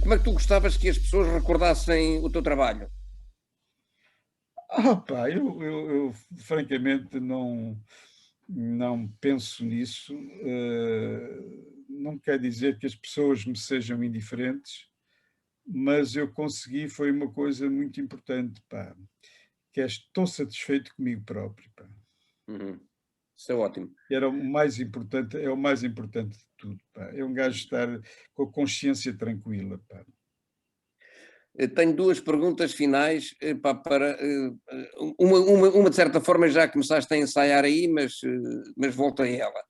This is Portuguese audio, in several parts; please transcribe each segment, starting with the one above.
Como é que tu gostavas que as pessoas recordassem o teu trabalho? Pá, eu francamente não penso nisso. Não quer dizer que as pessoas me sejam indiferentes, mas eu consegui foi uma coisa muito importante, pá, que é estou satisfeito comigo próprio, pá. Uhum. Isso é ótimo. Era o mais importante, é o mais importante de tudo, pá. É um gajo estar com a consciência tranquila, pá. Tenho duas perguntas finais, uma de certa forma já começaste a ensaiar aí, mas volto a ela.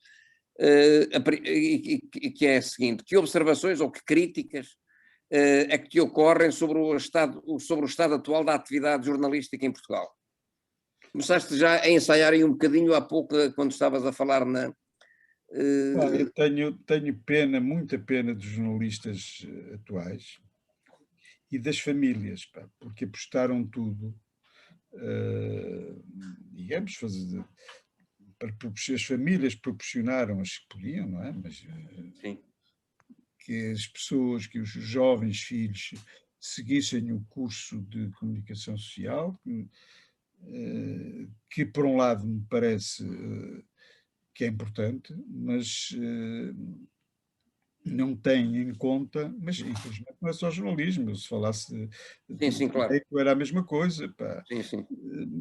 Que é a seguinte: que observações ou que críticas é que te ocorrem sobre o estado atual da atividade jornalística em Portugal? Começaste já a ensaiar aí um bocadinho há pouco, quando estavas a falar na. Pá, eu eh, tenho pena, muita pena dos jornalistas, atuais e das famílias, pá, porque apostaram tudo, eh, digamos, fazer as famílias proporcionaram as que podiam, não é? Mas sim. que as pessoas, que os jovens filhos seguissem o curso de comunicação social, que por um lado me parece que é importante, mas não tem em conta, mas infelizmente não é só jornalismo, se falasse Sim, de sim, claro. direito era a mesma coisa, pá. Sim, sim.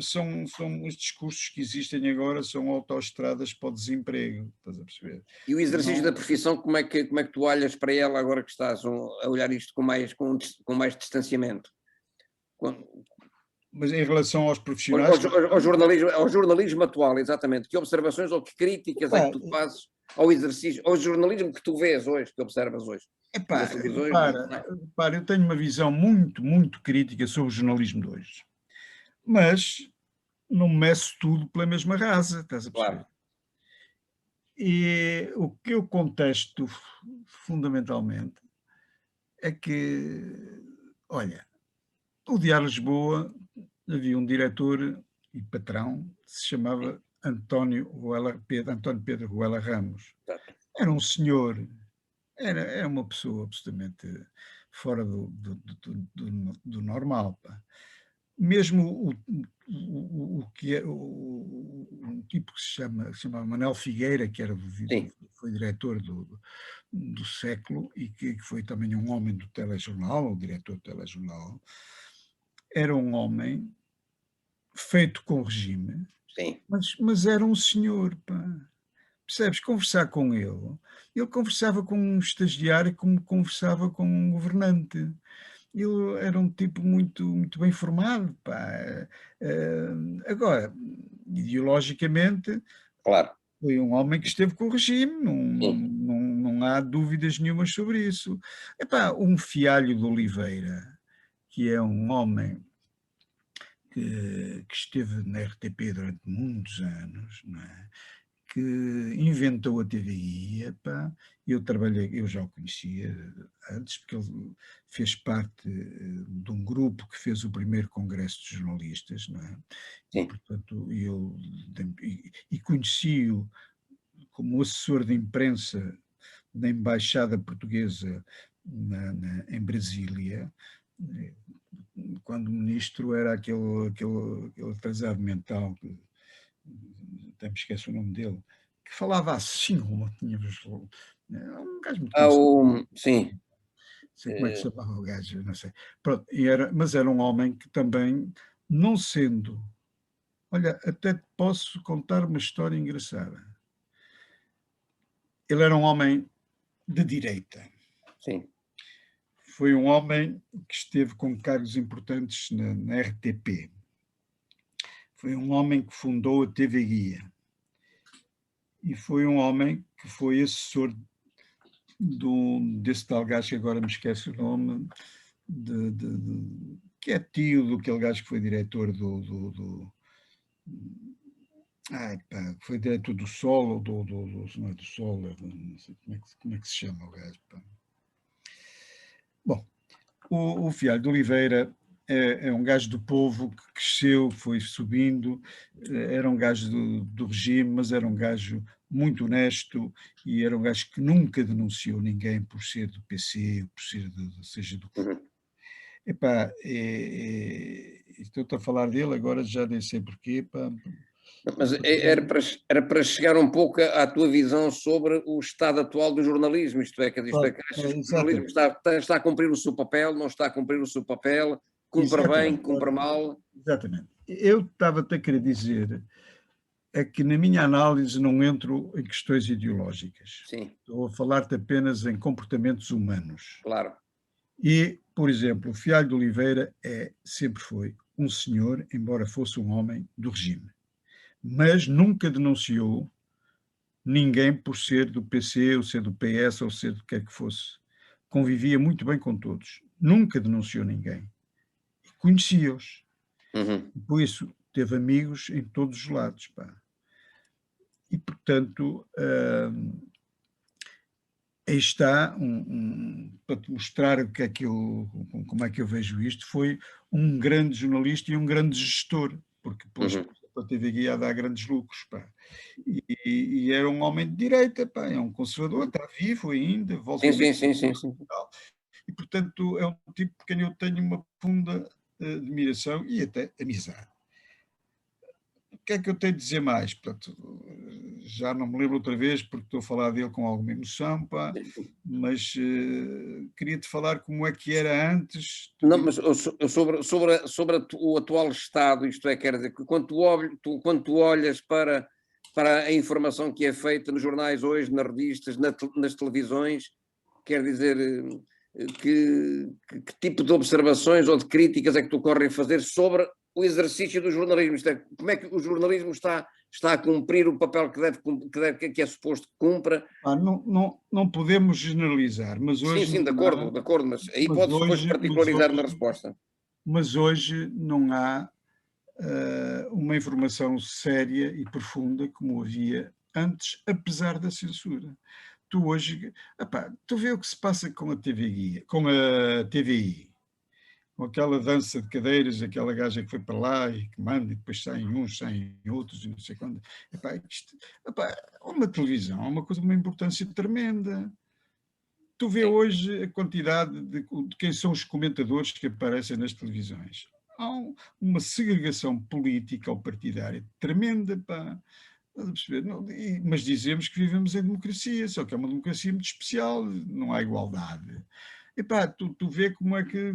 São os discursos que existem agora são autoestradas para o desemprego, estás a perceber? E o exercício da Não, profissão, como é que tu olhas para ela agora que estás a olhar isto com mais distanciamento? Com- mas em relação aos Ao, profissionais que ao jornalismo atual, exatamente. Que observações ou que críticas é epá, que tu fazes ao exercício, ao jornalismo que tu vês hoje, que observas hoje? epá, Das televisões, dos repara, jornais? repara, eu tenho uma visão muito, muito crítica sobre o jornalismo de hoje, mas não meço tudo pela mesma rasa, estás a perceber? Claro. E o que eu contesto fundamentalmente é que, olha, o Diário de Lisboa havia um diretor e patrão que se Sim, chamava António Pedro Ruela Ramos. exato. Era um senhor, era uma pessoa absolutamente fora do normal, pá. Mesmo o que é um tipo que se chama Manuel Figueira, que era Sim, foi diretor do Século e que foi também um homem do telejornal, o diretor do telejornal, era um homem feito com regime, sim. mas era um senhor, pá. Percebes? Conversar com ele conversava com um estagiário como conversava com um governante. Ele era um tipo muito muito bem formado, pá. Agora, ideologicamente, Claro. foi um homem que esteve com o regime, Sim. não há dúvidas nenhumas sobre isso. Epá, um Fialho de Oliveira, que é um homem que esteve na RTP durante muitos anos, não é? Que inventou a TVI, epá, eu já o conhecia antes, porque ele fez parte de um grupo que fez o primeiro congresso de jornalistas, não é? E Sim. portanto eu conheci-o como assessor de imprensa da embaixada portuguesa em Brasília, eh, quando o ministro era aquele atrasado mental, que até me esqueço o nome dele, que falava assim, um gajo muito conhecido, Sim. não sei como é que se eh, chamava o gajo, não sei. Pronto, mas era um homem que também, não sendo, olha, até te posso contar uma história engraçada. Ele era um homem de direita. sim. Foi um homem que esteve com cargos importantes na RTP. Foi um homem que fundou a TV Guia. E foi um homem que foi assessor desse tal gajo que agora me esquece o nome, que é tio do aquele gajo que foi diretor pá, que foi diretor do Sol, ou não é do Sol, não sei como é que se chama o gajo, pá. Bom, o Fialho de Oliveira é um gajo do povo que cresceu, foi subindo, era um gajo do regime, mas era um gajo muito honesto, e era um gajo que nunca denunciou ninguém por ser do PC, por ser seja do que for. Uhum. Epá, estou-te a falar dele, agora já nem sei porquê, pá. Mas era para chegar um pouco à tua visão sobre o estado atual do jornalismo, isto é, que achas que o jornalismo Exatamente, está a cumprir o seu papel, não está a cumprir o seu papel, cumpra bem, exatamente, cumpra mal? exatamente. Eu estava-te a querer dizer é que na minha análise não entro em questões ideológicas. Sim, Estou a falar-te apenas em comportamentos humanos. claro. E, por exemplo, o Fialho de Oliveira sempre foi um senhor, embora fosse um homem do regime, mas nunca denunciou ninguém por ser do PC, ou ser do PS, ou ser do que quer que fosse. Convivia muito bem com todos. Nunca denunciou ninguém. Conhecia-os. Uhum. Por isso, teve amigos em todos os lados. Pá. E, portanto, aí está, para te mostrar o que é que como é que eu vejo isto, foi um grande jornalista e um grande gestor, porque pôs Uhum. a TV Guia a dar grandes lucros, pá. E era um homem de direita, pá, é um conservador, está vivo ainda, volta Sim, e meia, sim, sim, sim, sim. e portanto é um tipo por quem eu tenho uma profunda admiração e até amizade. O que é que eu tenho de dizer mais? Portanto, já não me lembro outra vez, porque estou a falar dele com alguma emoção, pá, mas queria-te falar como é que era antes. Não, mas o atual estado, isto é, quer dizer, que quando tu olhas para a informação que é feita nos jornais hoje, nas revistas, nas televisões, quer dizer, que tipo de observações ou de críticas é que te ocorrem fazer sobre o exercício do jornalismo? Isto é, como é que o jornalismo está a cumprir o papel que é suposto que cumpra? Não podemos generalizar, Sim, sim, de acordo, mas aí mas podes depois hoje, mas particularizar na hoje, resposta. mas hoje não há uma informação séria e profunda como havia antes, apesar da censura. Tu hoje, tu vê o que se passa com a TV Guia, com a TVI, com aquela dança de cadeiras, aquela gaja que foi para lá e que manda, e depois saem uns, saem outros, e não sei quando. É uma televisão, é uma coisa de uma importância tremenda. Tu vê Sim. hoje a quantidade de quem são os comentadores que aparecem nas televisões. Há uma segregação política ou partidária tremenda, pá. Estás a perceber? Mas dizemos que vivemos em democracia, só que é uma democracia muito especial, não há igualdade. Epá, tu vê como é que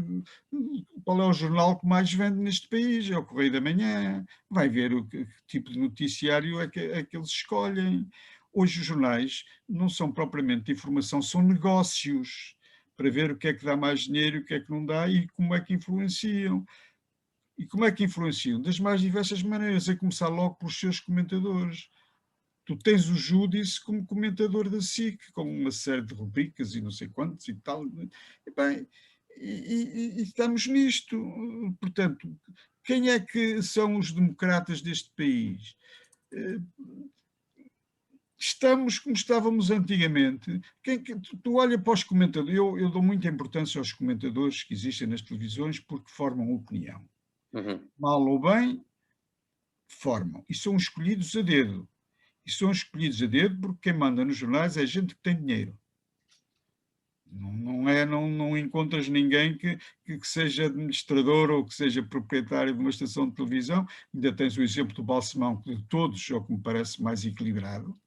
qual é o jornal que mais vende neste país, é o Correio da Manhã, vai ver que tipo de noticiário é que eles escolhem. Hoje os jornais não são propriamente de informação, são negócios, para ver o que é que dá mais dinheiro, o que é que não dá e como é que influenciam. E como é que influenciam? Das mais diversas maneiras, a começar logo pelos seus comentadores. Tu tens o Júdice como comentador da SIC, com uma série de rubricas e não sei quantos e tal. E, bem, e estamos nisto. Portanto, quem é que são os democratas deste país? Eh, Estamos como estávamos antigamente. Tu olha para os comentadores, eu dou muita importância aos comentadores que existem nas televisões porque formam opinião. Uhum. Mal ou bem, formam. E são escolhidos a dedo. E são escolhidos a dedo porque quem manda nos jornais é gente que tem dinheiro. Não encontras ninguém que seja administrador ou que seja proprietário de uma estação de televisão. Ainda tens o exemplo do Balsemão, que de todos é o que me parece mais equilibrado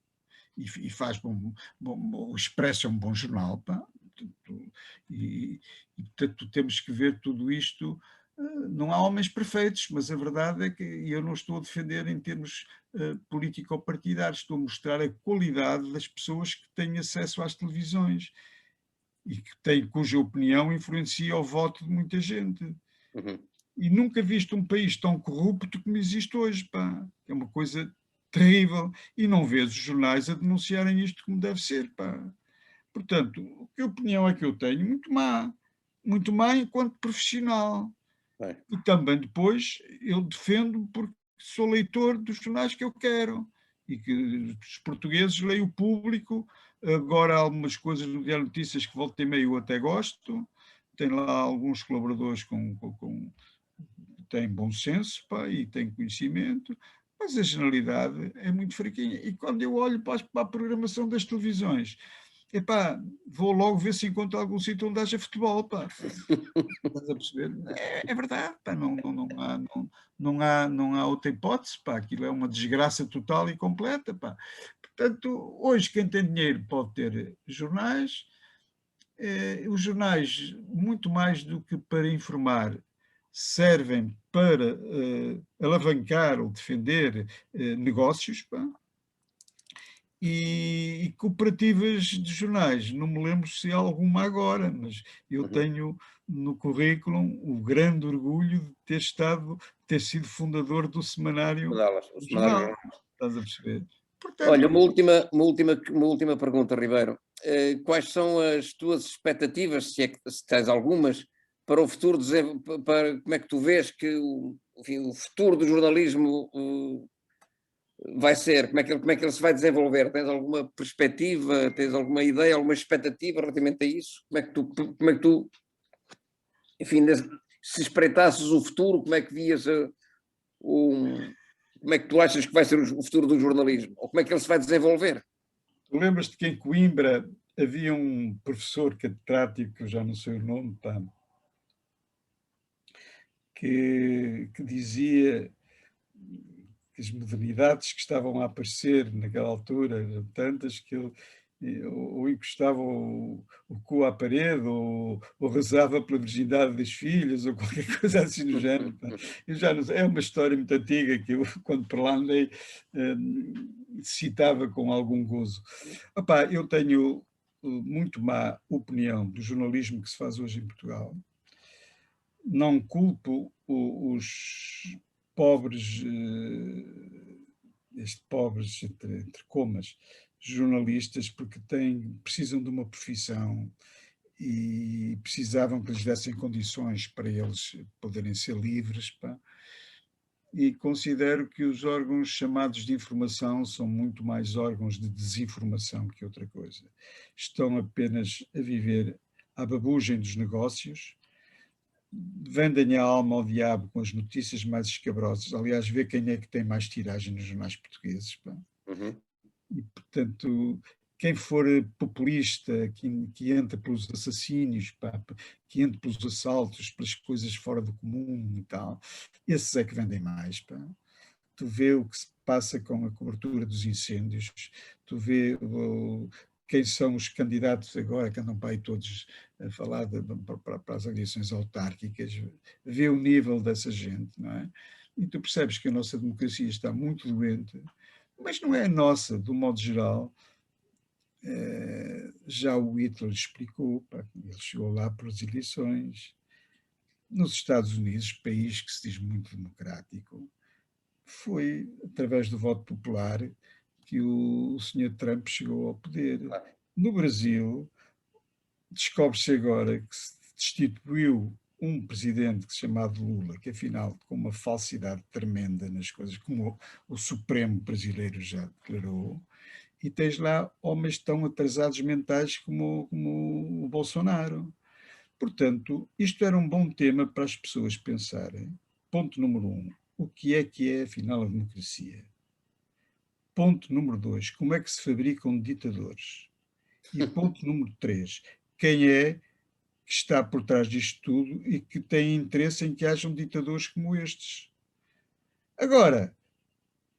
e faz o Expresso é um bom jornal, pá. Portanto, temos que ver tudo isto. Não há homens perfeitos, mas a verdade é que eu não estou a defender em termos político-partidários, estou a mostrar a qualidade das pessoas que têm acesso às televisões e cuja opinião influencia o voto de muita gente. Uhum. E nunca visto um país tão corrupto como existe hoje, pá. É uma coisa terrível. E não vês os jornais a denunciarem isto como deve ser, pá. Portanto, que opinião é que eu tenho? Muito má enquanto profissional. Bem, E também depois eu defendo porque sou leitor dos jornais que eu quero e que os portugueses leem o Público. Agora há algumas coisas no Diário de Notícias que volta e meio eu até gosto. Tem lá alguns colaboradores têm bom senso, pá, e têm conhecimento. mas a generalidade é muito fraquinha. E quando eu olho para a programação das televisões, epá, vou logo ver se encontro algum sítio onde haja futebol, pá. Estás a perceber? É verdade, pá, não há outra hipótese, pá, aquilo é uma desgraça total e completa, pá. Portanto, hoje quem tem dinheiro pode ter jornais, os jornais, muito mais do que para informar, servem para alavancar ou defender negócios, pá. E cooperativas de jornais, não me lembro se há alguma agora, mas eu tenho no currículo o grande orgulho de ter sido fundador do semanário O Jornal, semanário. estás a perceber? Olha, Portanto, uma última pergunta, Ribeiro. Quais são as tuas expectativas, se é que se tens algumas, para o futuro, para como é que tu vês que enfim, o futuro do jornalismo vai ser? Como é que ele se vai desenvolver? Tens alguma perspectiva, tens alguma ideia, alguma expectativa relativamente a isso? Como é que tu enfim, se espreitasses o futuro, como é que vias como é que tu achas que vai ser o futuro do jornalismo? Ou como é que ele se vai desenvolver? tu lembras-te que em Coimbra havia um professor catedrático, que eu já não sei o nome, pá, que dizia que as modernidades que estavam a aparecer naquela altura eram tantas que ele ou encostava o cu à parede ou rezava pela virgindade das filhas ou qualquer coisa assim do género. Pá. Eu já não sei, é uma história muito antiga que eu, quando por lá andei, citava com algum gozo. Opá, eu tenho muito má opinião do jornalismo que se faz hoje em Portugal. Não culpo os pobres, pobres, entre comas, jornalistas, porque precisam de uma profissão e precisavam que lhes dessem condições para eles poderem ser livres. Pá. E considero que os órgãos chamados de informação são muito mais órgãos de desinformação que outra coisa. Estão apenas a viver à babugem dos negócios, vendem a alma ao diabo com as notícias mais escabrosas. Aliás, vê quem é que tem mais tiragem nos jornais portugueses. Pá. Uhum. E, portanto, quem for populista, que entra pelos assassínios, pá, que entra pelos assaltos, pelas coisas fora do comum e tal, esses é que vendem mais. Pá. Tu vê o que se passa com a cobertura dos incêndios, tu vê quem são os candidatos agora, que andam para aí todos a falar para as eleições autárquicas, vê o nível dessa gente, não é? E tu percebes que a nossa democracia está muito doente, mas não é a nossa, do modo geral. Já o Hitler explicou, pá, ele chegou lá pelas eleições. Nos Estados Unidos, país que se diz muito democrático, foi através do voto popular que o Sr. Trump chegou ao poder. Claro. No Brasil, descobre-se agora que se destituiu um presidente que se chamava Lula, que afinal, com uma falsidade tremenda nas coisas, como o Supremo brasileiro já declarou, e tens lá homens tão atrasados mentais como o Bolsonaro. Portanto, isto era um bom tema para as pessoas pensarem. Ponto número 1, o que é afinal a democracia? Ponto número 2, como é que se fabricam ditadores? E ponto número 3, quem é que está por trás disto tudo e que tem interesse em que hajam ditadores como estes? Agora,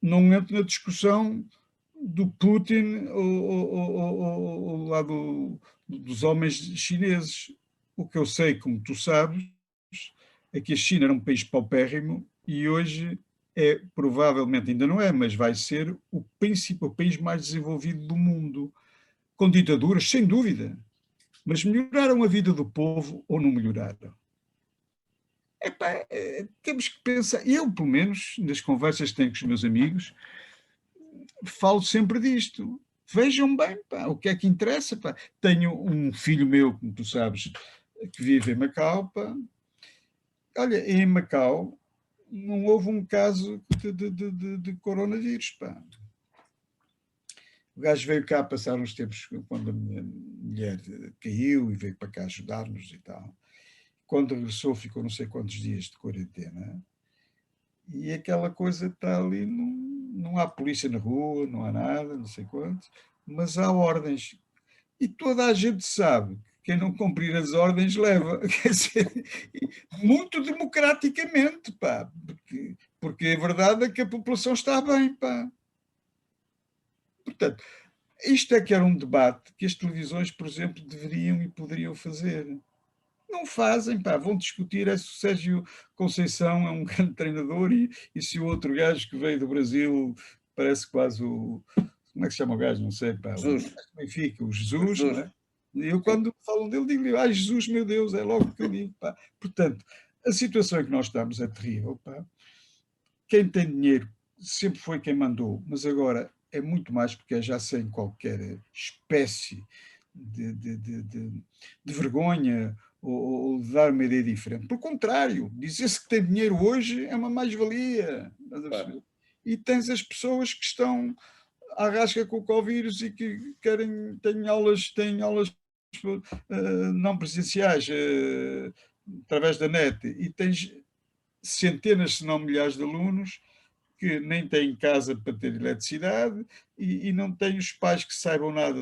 não entro na discussão do Putin ou lá dos homens chineses. O que eu sei, como tu sabes, é que a China era um país paupérrimo e hoje é, provavelmente ainda não é, mas vai ser o principal país mais desenvolvido do mundo, com ditaduras, sem dúvida. Mas melhoraram a vida do povo ou não melhoraram? Epá, temos que pensar, eu pelo menos, nas conversas que tenho com os meus amigos, falo sempre disto. Vejam bem, pá, o que é que interessa. Pá. Tenho um filho meu, como tu sabes, que vive em Macau. Pá. Olha, em Macau não houve um caso de coronavírus. Pá. O gajo veio cá passar uns tempos quando a minha mulher caiu e veio para cá ajudar-nos e tal. Quando regressou, ficou não sei quantos dias de quarentena. E aquela coisa está ali não há polícia na rua, não há nada, não sei quanto, mas há ordens. E toda a gente sabe que quem não cumprir as ordens leva. Quer dizer, muito democraticamente, pá, porque a verdade é que a população está bem, pá. Portanto, isto é que era um debate que as televisões, por exemplo, deveriam e poderiam fazer. Não fazem, pá, vão discutir se o Sérgio Conceição é um grande treinador e se o outro gajo que veio do Brasil parece quase o... Como é que se chama o gajo? Não sei, pá. Jesus. O Benfica, o Jesus, Jesus. não é? E eu, quando falam dele, digo-lhe, ai, Jesus, meu Deus, é logo que eu digo, pá. Portanto, a situação em que nós estamos é terrível, pá. Quem tem dinheiro sempre foi quem mandou, mas agora é muito mais porque é já sem qualquer espécie de vergonha ou de dar uma ideia diferente. Por contrário, dizer-se que tem dinheiro hoje é uma mais-valia. E tens as pessoas que estão à rasca com o Covid e que têm aulas não presenciais através da net, e tens centenas, se não milhares de alunos que nem têm casa para ter eletricidade e não têm os pais que saibam nada,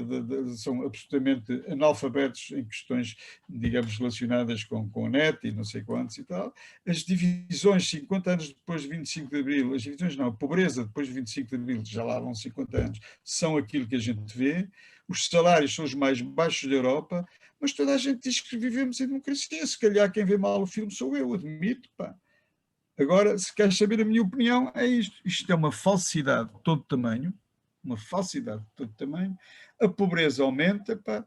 são absolutamente analfabetos em questões, digamos, relacionadas com a net e não sei quantos e tal. As divisões, 50 anos depois de 25 de Abril, as divisões não, a pobreza depois de 25 de Abril, já lá vão 50 anos, são aquilo que a gente vê. Os salários são os mais baixos da Europa, mas toda a gente diz que vivemos em democracia. Se calhar quem vê mal o filme sou eu, admito, pá. Agora, se queres saber a minha opinião, é isto. Isto é uma falsidade de todo tamanho, uma falsidade de todo tamanho. A pobreza aumenta, pá,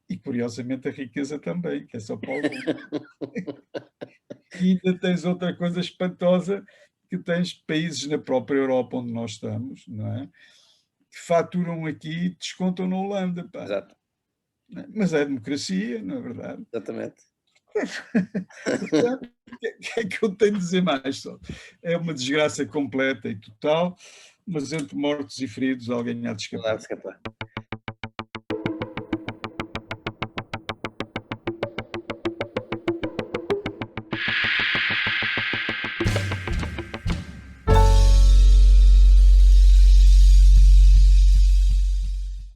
e curiosamente a riqueza também, que é só para alguns. E ainda tens outra coisa espantosa, que tens países na própria Europa onde nós estamos, não é? Que faturam aqui e descontam na Holanda, pá. Exato. Mas é democracia, não é verdade? Exatamente. Portanto, o que é que eu tenho de dizer mais? Só? É uma desgraça completa e total, mas entre mortos e feridos alguém há de escapar.